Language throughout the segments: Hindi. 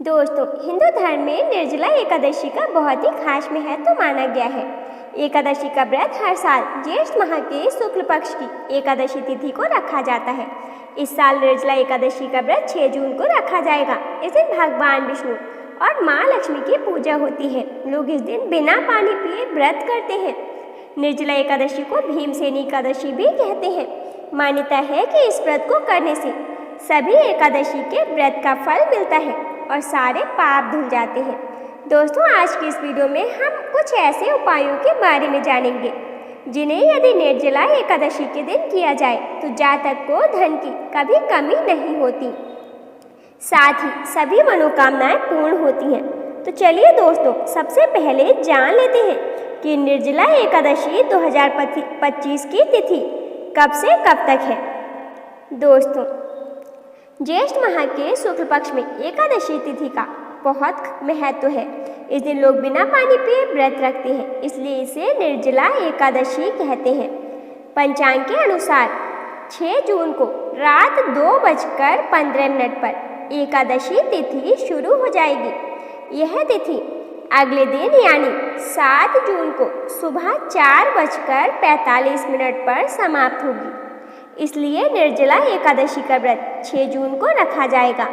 दोस्तों, हिंदू धर्म में निर्जला एकादशी का बहुत ही खास महत्व माना गया है। एकादशी का व्रत हर साल ज्येष्ठ माह के शुक्ल पक्ष की एकादशी तिथि को रखा जाता है। इस साल निर्जला एकादशी का व्रत 6 जून को रखा जाएगा। इस दिन भगवान विष्णु और माँ लक्ष्मी की पूजा होती है। लोग इस दिन बिना पानी पिए व्रत करते हैं। निर्जला एकादशी को भीमसेनी एकादशी भी कहते हैं। मान्यता है कि इस व्रत को करने से सभी एकादशी के व्रत का फल मिलता है और सारे पाप धुल जाते हैं। दोस्तों, आज की इस वीडियो में हम कुछ ऐसे उपायों के बारे में जानेंगे जिन्हें यदि निर्जला एकादशी के दिन किया जाए तो जातक को धन की कभी कमी नहीं होती, साथ ही सभी मनोकामनाएं पूर्ण होती हैं। तो चलिए दोस्तों, सबसे पहले जान लेते हैं कि निर्जला एकादशी 2025 की तिथि कब से कब तक है। दोस्तों, ज्येष्ठ माह के शुक्ल पक्ष में एकादशी तिथि का बहुत महत्व है। इस दिन लोग बिना पानी पिए व्रत रखते हैं, इसलिए इसे निर्जला एकादशी कहते हैं। पंचांग के अनुसार 6 जून को रात 2:15 पर एकादशी तिथि शुरू हो जाएगी। यह तिथि अगले दिन यानी 7 जून को सुबह 4:45 पर समाप्त होगी। इसलिए निर्जला एकादशी का व्रत 6 जून को रखा जाएगा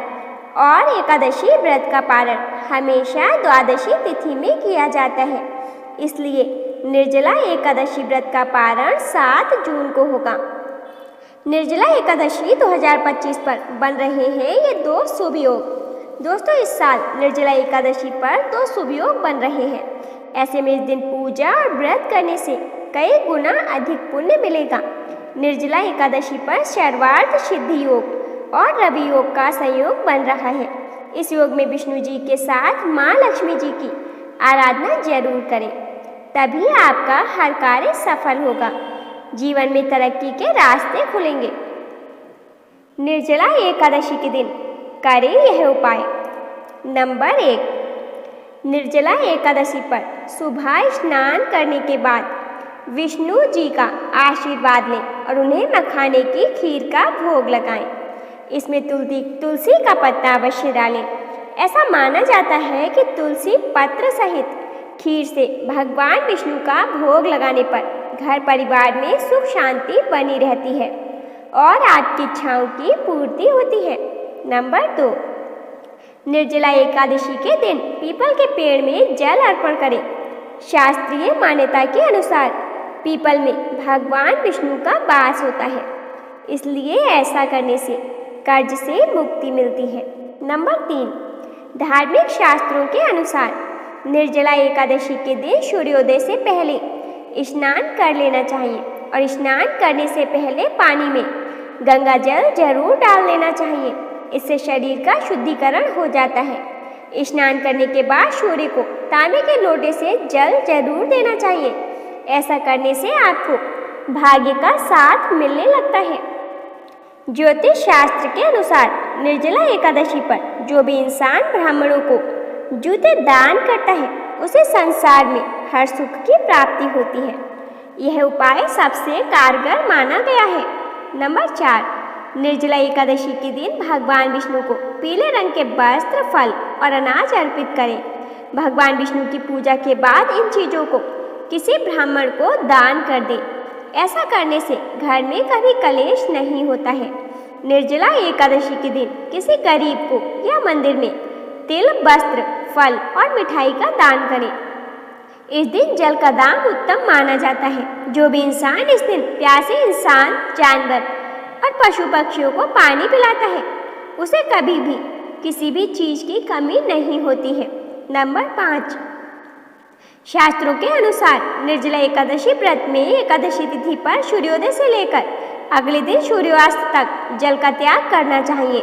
और एकादशी व्रत का पारण हमेशा द्वादशी तिथि में किया जाता है। इसलिए निर्जला एकादशी व्रत का पारण 7 जून को होगा। निर्जला एकादशी 2025 पर बन रहे हैं ये 2 शुभ योग। दोस्तों, इस साल निर्जला एकादशी पर 2 शुभ योग बन रहे हैं। ऐसे में इस दिन पूजा और व्रत करने से कई गुना अधिक पुण्य मिलेगा। निर्जला एकादशी पर सर्वार्थ सिद्धि योग और रवि योग का संयोग बन रहा है। इस योग में विष्णु जी के साथ माँ लक्ष्मी जी की आराधना जरूर करें, तभी आपका हर कार्य सफल होगा। जीवन में तरक्की के रास्ते खुलेंगे। निर्जला एकादशी के दिन करें यह उपाय। नंबर 1, निर्जला एकादशी पर सुबह स्नान करने के बाद विष्णु जी का आशीर्वाद लें और उन्हें मखाने की खीर का भोग लगाएं। इसमें तुलसी का पत्ता अवश्य डालें। ऐसा माना जाता है कि तुलसी पत्र सहित खीर से भगवान विष्णु का भोग लगाने पर घर परिवार में सुख शांति बनी रहती है और आपकी इच्छाओं की पूर्ति होती है। नंबर 2, निर्जला एकादशी के दिन पीपल के पेड़ में जल अर्पण करें। शास्त्रीय मान्यता के अनुसार पीपल में भगवान विष्णु का वास होता है, इसलिए ऐसा करने से कर्ज से मुक्ति मिलती है। नंबर 3, धार्मिक शास्त्रों के अनुसार निर्जला एकादशी के दिन सूर्योदय से पहले स्नान कर लेना चाहिए और स्नान करने से पहले पानी में गंगा जल जरूर डाल लेना चाहिए। इससे शरीर का शुद्धिकरण हो जाता है। स्नान करने के बाद सूर्य को तांबे के लोटे से जल जरूर देना चाहिए। ऐसा करने से आपको भाग्य का साथ मिलने लगता है। ज्योतिष शास्त्र के अनुसार निर्जला एकादशी पर जो भी इंसान ब्राह्मणों को जूते दान करता है उसे संसार में हर सुख की प्राप्ति होती है। यह उपाय सबसे कारगर माना गया है। नंबर 4, निर्जला एकादशी के दिन भगवान विष्णु को पीले रंग के वस्त्र, फल और अनाज अर्पित करें। भगवान विष्णु की पूजा के बाद इन चीज़ों को किसी ब्राह्मण को दान कर दें। ऐसा करने से घर में कभी कलेश नहीं होता है। निर्जला एकादशी के दिन किसी गरीब को या मंदिर में तिल, वस्त्र, फल और मिठाई का दान करें। इस दिन जल का दान उत्तम माना जाता है। जो भी इंसान इस दिन प्यासे इंसान, जानवर और पशु पक्षियों को पानी पिलाता है उसे कभी भी किसी भी चीज़ की कमी नहीं होती है। नंबर 5, शास्त्रों के अनुसार निर्जला एकादशी व्रत में एकादशी तिथि पर सूर्योदय से लेकर अगले दिन सूर्यास्त तक जल का त्याग करना चाहिए।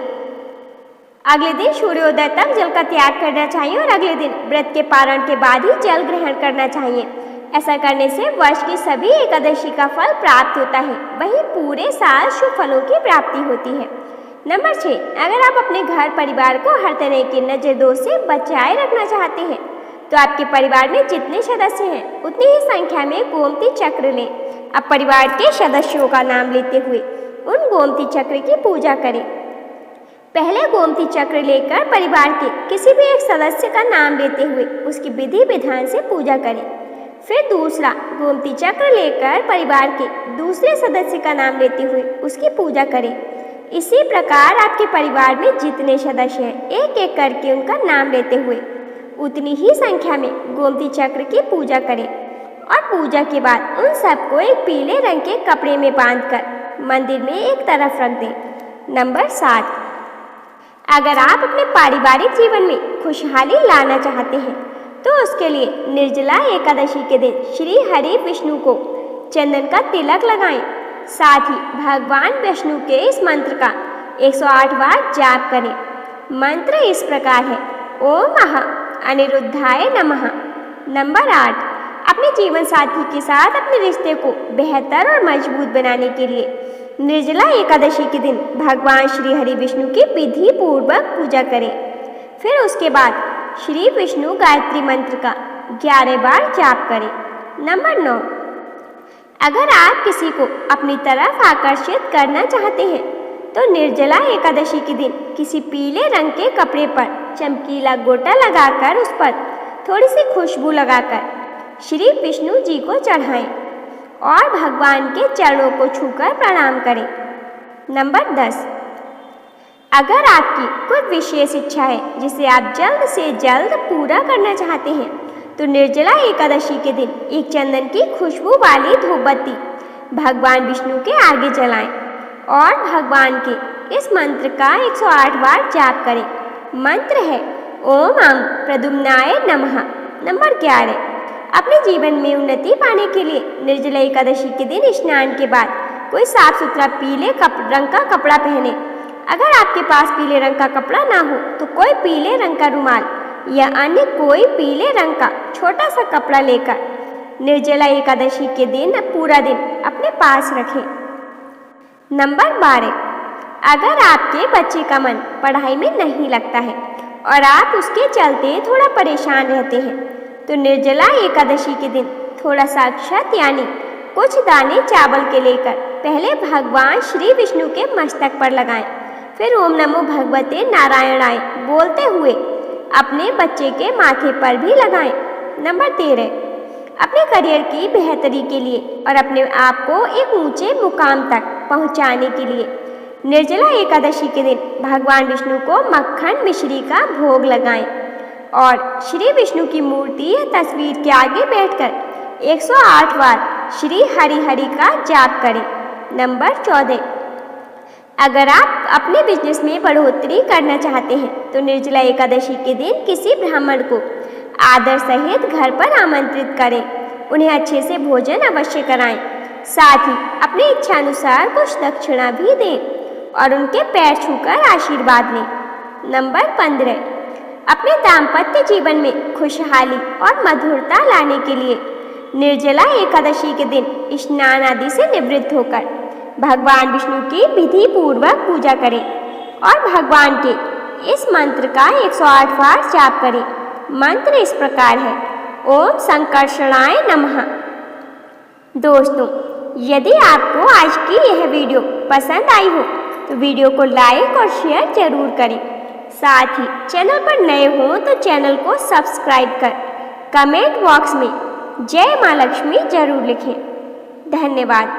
अगले दिन सूर्योदय तक जल का त्याग करना चाहिए और अगले दिन व्रत के पारण के बाद ही जल ग्रहण करना चाहिए। ऐसा करने से वर्ष की सभी एकादशी का फल प्राप्त होता है, वहीं पूरे साल शुभ फलों की प्राप्ति होती है। नंबर 6, अगर आप अपने घर परिवार को हर तरह के नजर दोष से बचाए रखना चाहते हैं तो आपके परिवार में जितने सदस्य हैं उतनी ही संख्या में गोमती चक्र लें। अब परिवार के सदस्यों का नाम लेते हुए उन गोमती चक्र की पूजा करें। पहले गोमती चक्र लेकर परिवार के किसी भी एक सदस्य का नाम लेते हुए उसकी विधि विधान से पूजा करें। फिर दूसरा गोमती चक्र लेकर परिवार के दूसरे सदस्य का नाम लेते हुए उसकी पूजा करें। इसी प्रकार आपके परिवार में जितने सदस्य हैं एक एक करके उनका नाम लेते हुए उतनी ही संख्या में गोमती चक्र की पूजा करें और पूजा के बाद उन सबको एक पीले रंग के कपड़े में बांधकर मंदिर में एक तरफ रख दें। नंबर 7, अगर आप अपने पारिवारिक जीवन में खुशहाली लाना चाहते हैं तो उसके लिए निर्जला एकादशी के दिन श्री हरि विष्णु को चंदन का तिलक लगाएं। साथ ही भगवान विष्णु के इस मंत्र का 108 बार जाप करें। मंत्र इस प्रकार है, ओम अनिरुद्धाय नमः। नंबर 8, अपने जीवन साथी के साथ अपने रिश्ते को बेहतर और मजबूत बनाने के लिए निर्जला एकादशी के दिन भगवान श्री हरि विष्णु की विधि पूर्वक पूजा करें। फिर उसके बाद श्री विष्णु गायत्री मंत्र का 11 बार जाप करें। नंबर 9, अगर आप किसी को अपनी तरफ आकर्षित करना चाहते हैं तो निर्जला एकादशी के दिन किसी पीले रंग के कपड़े पर चमकीला गोटा लगाकर उस पर थोड़ी सी खुशबू लगाकर श्री विष्णु जी को चढ़ाएं और भगवान के चरणों को छूकर प्रणाम करें। नंबर 10, अगर आपकी कोई विशेष इच्छा है जिसे आप जल्द से जल्द पूरा करना चाहते हैं तो निर्जला एकादशी के दिन एक चंदन की खुशबू वाली धूपबत्ती भगवान विष्णु के आगे जलाएं और भगवान के इस मंत्र का 108 बार जाप करें। मंत्र है, ओम प्रद्युम्नाय नमः। नंबर 11, अपने जीवन में उन्नति पाने के लिए निर्जला एकादशी के दिन स्नान के बाद कोई साफ सुथरा पीले रंग का कपड़ा पहने। अगर आपके पास पीले रंग का कपड़ा ना हो तो कोई पीले रंग का रुमाल या अन्य कोई पीले रंग का छोटा सा कपड़ा लेकर निर्जला एकादशी के दिन पूरा दिन अपने पास रखें। नंबर 12, अगर आपके बच्चे का मन पढ़ाई में नहीं लगता है और आप उसके चलते थोड़ा परेशान रहते हैं तो निर्जला एकादशी के दिन थोड़ा सा अक्षत यानी कुछ दाने चावल के लेकर पहले भगवान श्री विष्णु के मस्तक पर लगाएं। फिर ओम नमो भगवते नारायणाय बोलते हुए अपने बच्चे के माथे पर भी लगाएं। नंबर 13, अपने करियर की बेहतरी के लिए और अपने आप को एक ऊंचे मुकाम तक पहुंचाने के लिए निर्जला एकादशी के दिन भगवान विष्णु को मक्खन मिश्री का भोग लगाएं और श्री विष्णु की मूर्ति या तस्वीर के आगे बैठकर 108 बार श्री हरि हरि का जाप करें। नंबर 14, अगर आप अपने बिजनेस में बढ़ोतरी करना चाहते हैं तो निर्जला एकादशी के दिन किसी ब्राह्मण को आदर सहित घर पर आमंत्रित करें। उन्हें अच्छे से भोजन अवश्य कराएं। साथ ही अपनी इच्छानुसार कुछ दक्षिणा भी दें और उनके पैर छूकर आशीर्वाद लें। नंबर 15, अपने दाम्पत्य जीवन में खुशहाली और मधुरता लाने के लिए निर्जला एकादशी के दिन स्नान आदि से निवृत्त होकर भगवान विष्णु की विधि पूर्वक पूजा करें और भगवान के इस मंत्र का 108 बार जाप करें। मंत्र इस प्रकार है, ओम संकर्षणाय नमः। दोस्तों, यदि आपको आज की यह वीडियो पसंद आई हो तो वीडियो को लाइक और शेयर जरूर करें। साथ ही चैनल पर नए हो तो चैनल को सब्सक्राइब कर कमेंट बॉक्स में जय मां लक्ष्मी जरूर लिखें। धन्यवाद।